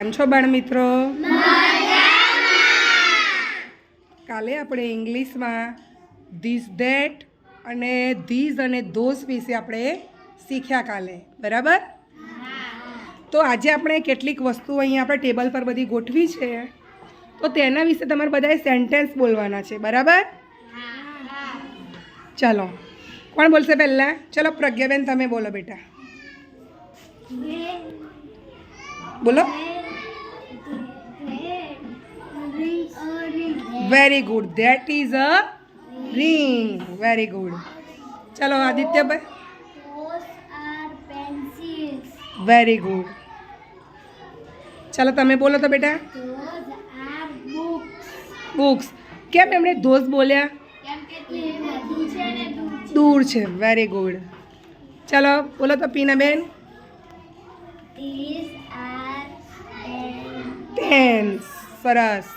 કેમ છો બાળ મિત્રો? કાલે આપણે ઇંગ્લિશમાં ધીસ ધેટ અને ધીઝ અને ધોઝ વિશે આપણે શીખ્યા કાલે, બરાબર? તો આજે આપણે કેટલીક વસ્તુઓ અહીંયા આપણે ટેબલ પર બધી ગોઠવી છે, તો તેના વિશે તમારે બધાએ સેન્ટેન્સ બોલવાના છે, બરાબર? ચાલો, કોણ બોલશે પહેલાં? ચલો પ્રજ્ઞાબેન, તમે બોલો બેટા. બોલો. Very good, that is a ring. Very good. ચલો આદિત્યભાઈ. Very good. ચલો તમે બોલો તો બેટા. બુક્સ. કેમ એમણે ધોઝ બોલ્યા? દૂર છે. Very good. ચલો બોલો તો પીનાબેન. પેન્સ. સરસ.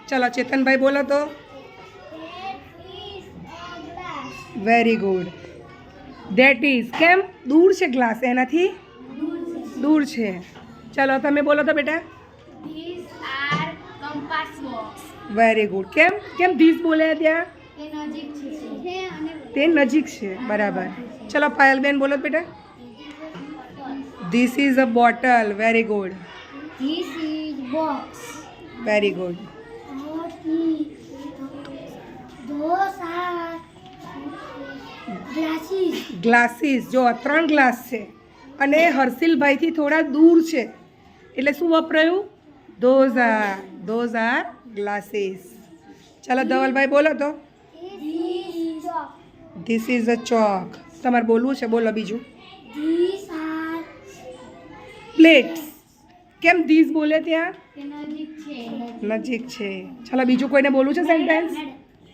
ચલો ચેતનભાઈ બોલો તો. Very good. That is. કેમ દૂર છે ગ્લાસ, એનાથી દૂર છે. ચલો તમે બોલો તો બેટા. Very good. કેમ કેમ ધીસ બોલ્યા ત્યાં? તે નજીક છે, બરાબર. ચલો પાયલબેન બોલો બેટા. This is a bottle. Very good. This is box. Very good. Those are glasses. Glasses. જો 3 ગ્લાસ છે અને હર્ષિલભાઈથી થોડા દૂર છે, એટલે શું વપરાયું? Those are glasses. ચાલો ધવલભાઈ બોલો તો. ધીસ ઇઝ અ ચોક. તમારે બોલવું છે, બોલો બીજું. These are plates. કેમ ધીસ બોલે ત્યાં? નજીક છે. ચાલો બીજું કોઈને બોલવું છે સેન્ટેન્સ?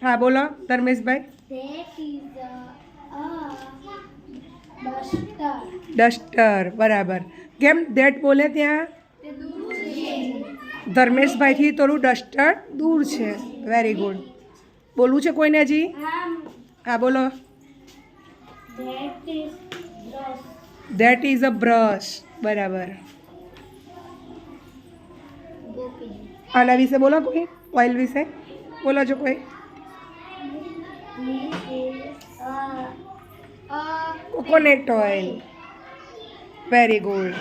હા બોલો Dharmeshbhai. That is a duster. Duster. બરાબર. કેમ ધેટ બોલે ત્યાં? ધર્મેશભાઈથી થોડું ડસ્ટર દૂર છે. Very good. બોલવું છે કોઈને હજી? હા બોલો. That is brush. That is a brush. બરાબર. આના વિશે બોલો કોઈ. ઓઇલ વિશે બોલો છો કોઈ. This is a coconut oil. Very good.